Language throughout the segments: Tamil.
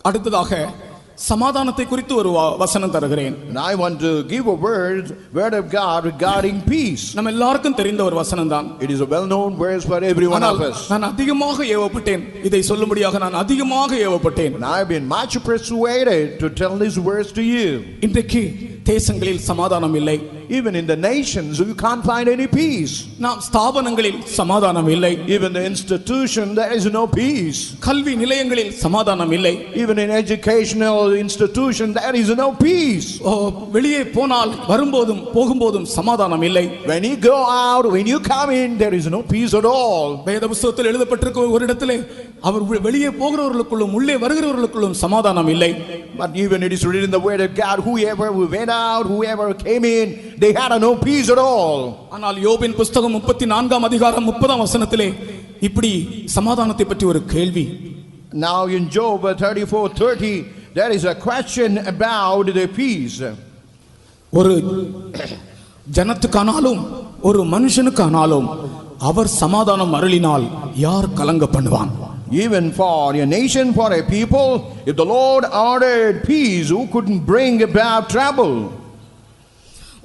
அடுத்ததாக சமாதானத்தை குறித்து ஒரு வசனம் தருகிறேன். And I want to give a word of God regarding peace. நம்ம எல்லாருக்கும் தெரிந்த ஒரு வசனம் தான். It is a well known verse for every one of us. நான் அதிகமாக ஏவப்பட்டேன், இதை சொல்லும்படியாக நான் அதிகமாக ஏவப்பட்டேன். And I have been much persuaded to tell this verse to you. இன்றைக்கு தேசங்களில் சமாதானம் இல்லை. Even in the nations you can't find any peace. நாம் ஸ்தாபனங்களில் சமாதானம் இல்லை. Even the institution there is no peace. கல்வி நிலையங்களில் சமாதானம் இல்லை. Even in educational institution there is no peace. வெளியே போனால் வரும்போதும் போகும்போதும் சமாதானம் இல்லை. When you go out, when you come in, there is no peace at all. வேத புத்தகத்தில் எழுதப்பட்டிருக்கிற ஒரு இடத்திலே அவர் வெளியே போகிறவர்களுக்குள்ளும் உள்ளே வருகிறவர்களுக்குள்ளும் சமாதானம் இல்லை. But even it is written in the word of God, whoever went out, whoever came in, they had no peace at all. ஆனால் யோபின் புத்தகம் 34ஆம் அதிகாரம் 30ஆம் வசனத்திலே இப்படி சமாதானத்தை பற்றி ஒரு கேள்வி. Now in Job 34:30 there is a question about the peace. ஒரு ஜனத்துக்கானாலும் ஒரு மனுஷனுக்கானாலும் அவர் சமாதானம் அருளினால் யார் கலங்க பண்ணுவான்? Even for a nation, for a people, if the Lord ordered peace, who couldn't bring about trouble?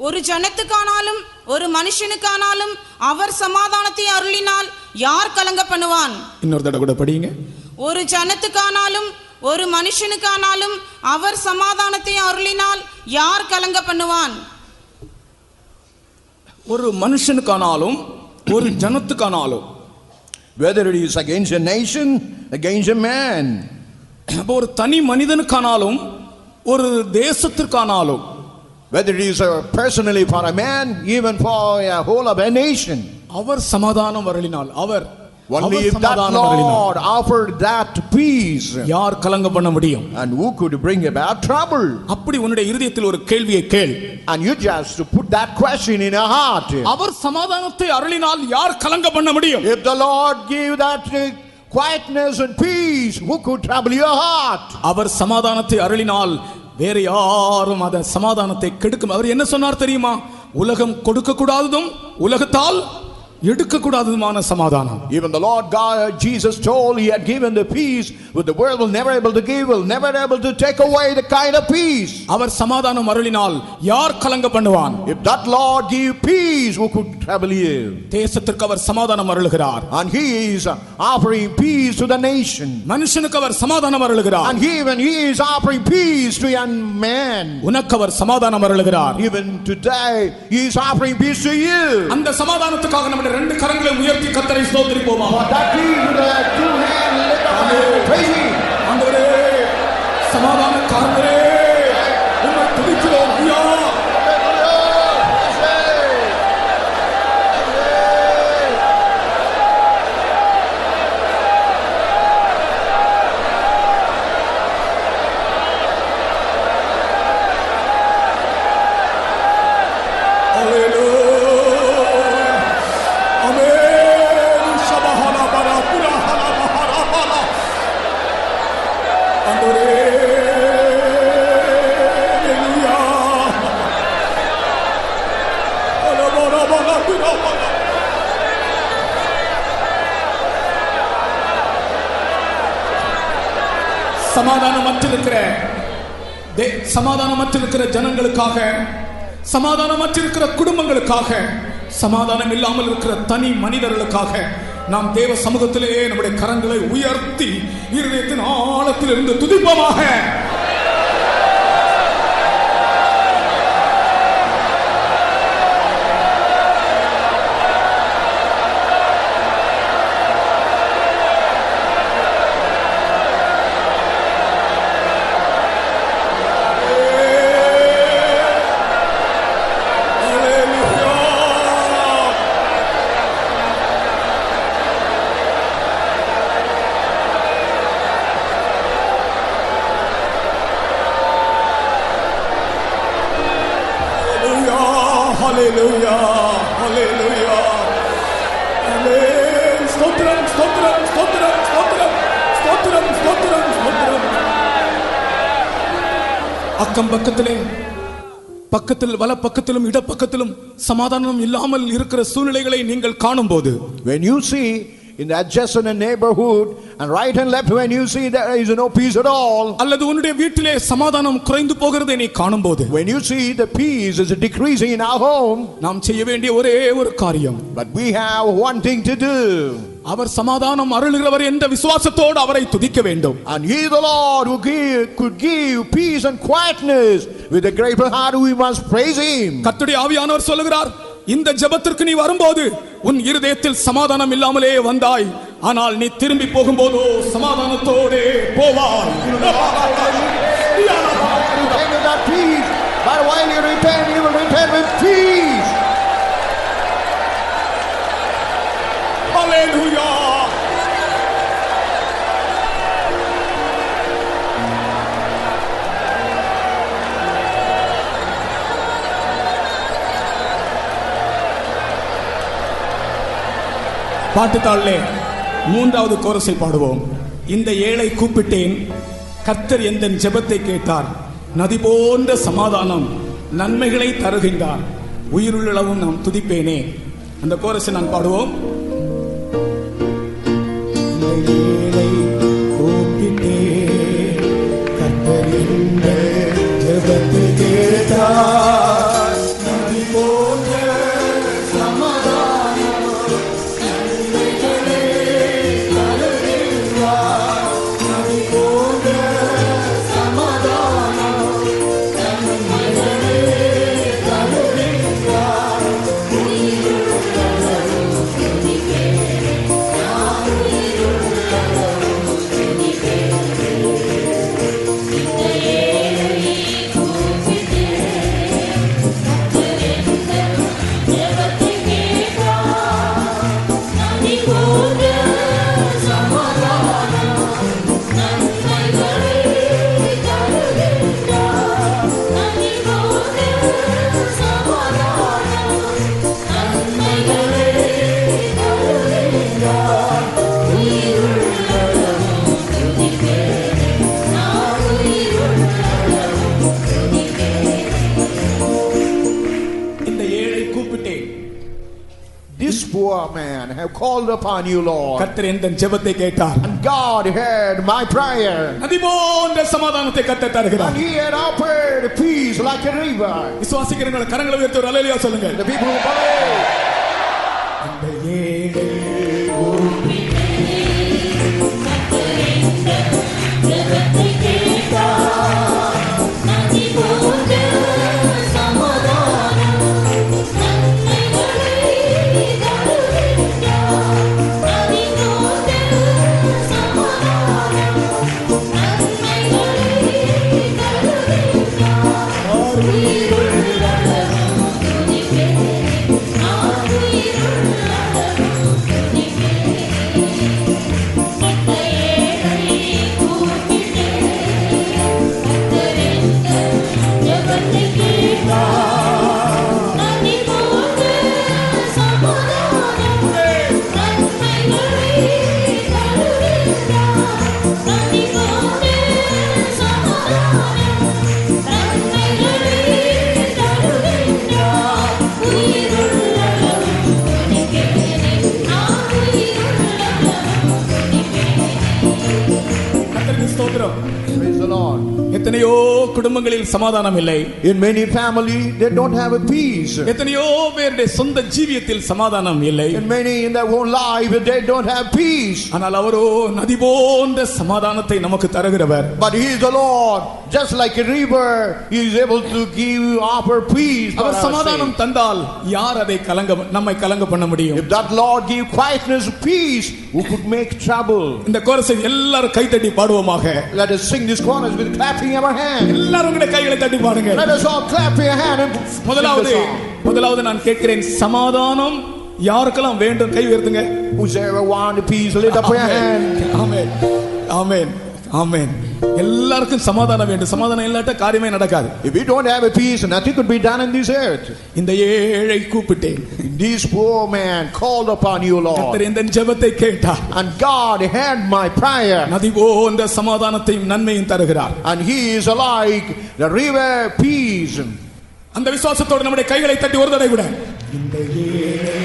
ஒரு ஜனத்துக்கானாலும் ஒரு மனுஷனுக்கானாலும் அவர் சமாதானத்தை அருளினால் யார் கலங்க பண்ணுவான்? இன்னொரு தடவை கூட படிங்க. ஒரு ஜனத்துக்கானாலும் ஒரு மனுஷனுக்கானாலும் அவர் சமாதானத்தை அருளினால் யார் கலங்க பண்ணுவான்? ஒரு மனுஷனுக்கானாலும் ஒரு ஜனத்துக்கானாலும், whether it is against a nation, against a man, ஒரு தனி மனிதனுக்கானாலும் ஒரு தேசத்திற்கானாலும், whether it is personally for a man, even for a whole of a nation, அவர் சமாதானம் அருளினால், அவர் only if that Lord offered that peace, யார் கலங்க பண்ண முடியும்? and who could bring about trouble? அப்படி உன்னுடைய இதயத்தில் ஒரு கேள்வியை கேள். And you just put that question in your heart. அவர் சமாதானத்தை அருளினால் யார் கலங்க பண்ண முடியும்? If the Lord gave that quietness and peace, who could trouble your heart? அவர் சமாதானத்தை அருளினால் வேற யாரும் அந்த சமாதானத்தை கெடுக்கும். அவர் என்ன சொன்னார் தெரியுமா? உலகம் கொடுக்க கூடாததும் உலகத்தால் எடுக்க கூடாததுமான சமாதானம். Even the Lord God Jesus told he had given the peace which the world will never able to give, will never able to take away the kind of peace. அவர் சமாதானம் அருளினால் யார் கலங்க பண்ணுவான்? If that Lord give peace, who could trouble you? தேசத்திற்கு அவர் சமாதானம் அருளுகிறார். And he is offering peace to the nation. மனுஷனுக்கு அவர் சமாதானம் அருளுகிறார். And even he is offering peace to young man. உனக்கு அவர் சமாதானம் அருளுகிறார். Even today he is offering peace to you. அந்த சமாதானத்துக்காக நம்முடைய ரெண்டு கரங்களை உயர்த்தி கர்த்தரை ஸ்தோத்திரிப்போமா? That is the two hands lift up and praise him. ஆண்டவரே, சமாதானக்காரரே, உம்மை துதிக்கிறோம் ஐயா. சமாதானமற்றிருக்கிற ஜனங்களுக்காக, சமாதானமற்றிருக்கிற குடும்பங்களுக்காக, சமாதானம் இல்லாமல் இருக்கிற தனி மனிதர்களுக்காக நாம் தேவ சமூகத்திலே நம்முடைய கரங்களை உயர்த்தி இருதயத்தின் ஆழத்தில் இருந்து துதிப்போமாக. Hallelujah, hallelujah, amen. Stotram, stotram, stotram, stotram, stotram, stotram, stotram. அக்கம் பக்கத்தில் வல பக்கத்திலும் இட பக்கத்திலும் சமாதானம் இல்லாமல் இருக்கிற சூழ்நிலைகளை நீங்கள் காணும்போது, when you see in the adjacent neighborhood, and right and left when you see there is no peace at all. அல்லது உன்னுடைய வீட்டிலே சமாதானம் குறைந்து போகிறதை நீ காணும்போது, when you see the peace is decreasing in our home, நாம் செய்ய வேண்டிய ஒரே ஒரு காரியம், but we have one thing to do. அவர் சமாதானம் அருளுகிறவர் என்ற விசுவாசத்தோடு அவரை துதிக்க வேண்டும். And he the Lord who could give peace and quietness, with a grateful heart we must praise him. கர்த்தருடைய ஆவியானவர் சொல்லுகிறார், இந்த ஜெபத்திற்கு நீ வரும்போது உன் இருதயத்தில் சமாதானம் இல்லாமலே வந்தாய், ஆனால் நீ திரும்பி போகும்போது சமாதானத்தோடே போவாய். But while you return, you will return with peace. Hallelujah. பாட்டுத்தாளிலே 3வது கோரஸை பாடுவோம். இந்த ஏழை கூப்பிட்டேன், கர்த்தர் எந்த ஜெபத்தை கேட்டார், நதி போன்ற சமாதானம் நன்மைகளை தருகின்றார், உயிருள்ளளவும் நாம் துதிப்பேனே. அந்த கோரஸை நான் பாடுவோம். இந்த ஏழை கூப்பிட்டேன், கர்த்தர் எந்த ஜெபத்தை கேட்டார், நதி போன்ற this poor man have called upon you, Lord. கர்த்தர் எந்த ஜெபத்தை கேட்டார், and God heard my prayer. நதி போன்ற சமாதானத்தை கர்த்தர் தருகிறார். and he had offered peace like a river. விசுவாசிக்கிறவங்க கரங்களை உயர்த்தி ஒரு அல்லேலூயா சொல்லுங்க. the people who believe. அந்த ஏழை Praise the Lord. எத்தனையோ குடும்பங்களில் சமாதானம் இல்லை. in many family they don't have a peace. எத்தனையோ பேருடைய சொந்த ஜீவியத்தில் சமாதானம் இல்லை. in many in their own life they don't have peace. ஆனால் அவரோ நதி போன்ற சமாதானத்தை நமக்கு தருகிறவர். but he is the Lord, just like a river, he is able to give offer peace. அவர் சமாதானம் தந்தால் யார் அதை நம்மை கலங்க பண்ண முடியும்? if that Lord give quietness, peace, who could make trouble? இந்த கோரஸை எல்லாரும் கைத்தட்டி பாடுவோமாக. let us sing this chorus with clapping our hands. எல்லாரும் உங்களுடைய கைகளை தட்டி பாடுங்க. let us all clap your hand and முதலாவது நான் கேட்கிறேன், சமாதானம் யாருக்கெல்லாம் வேண்டும் கை உயர்த்துங்க. whosoever want peace, lift up your hand. ஆமென் ஆமென் ஆமென். எல்லாருக்கும் சமாதானம் வேண்டும். சமாதானம் இல்லாட்ட காரியமே நடக்காது. if we don't have a peace, nothing could be done in this earth. இந்த ஏழை கூப்பிட்டேன், this poor man called upon you, Lord. கர்த்தர் இந்த ஜெபத்தை கேட்டார், and God heard my prayer. நதி போன்ற சமாதானத்தையும் நன்மையும் தருகிறார். and he is like the river peace. அந்த விசுவாசத்தோடு நம்முடைய கைகளை தட்டி ஒரு தடவை கூட இந்த ஏழை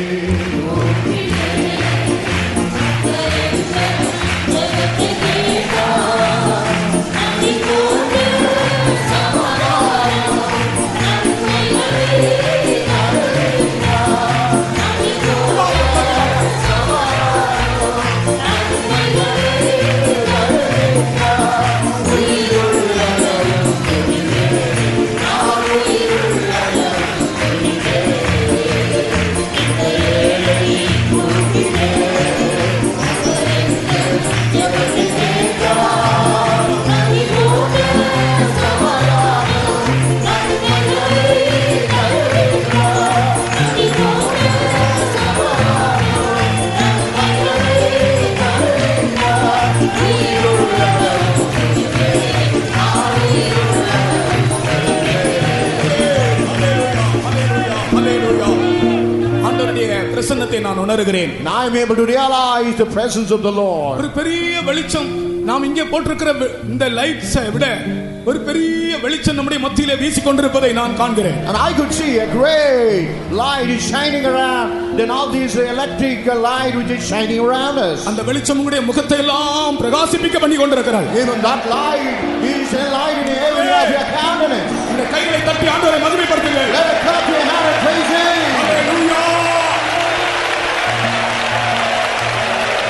நான் உணர்கிறேன். And I am able to realize the presence of the Lord. ஒரு பெரிய வெளிச்சம் நாம் இங்கே போட்டிருக்கிற இந்த லைட்ஸை விட ஒரு பெரிய வெளிச்சம் நம்முடைய மத்தியிலே வீசிக்கொண்டிருப்பதை நான் காண்கிறேன். And I could see a great light is shining around, then all these electric light which is shining around us. அந்த வெளிச்சம் உங்களுடைய முகத்தை எல்லாம் பிரகாசிப்பிக்க பண்ணி கொண்டிருக்கிறது. Even that light is a light in the area of your countenance. இந்த கைகளை தட்டி ஆண்டவரை மகிமைப்படுத்துங்கள். Let us clap your hand and praise Him. Hallelujah.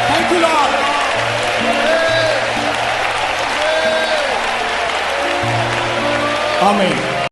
Thank you, Lord. Amen.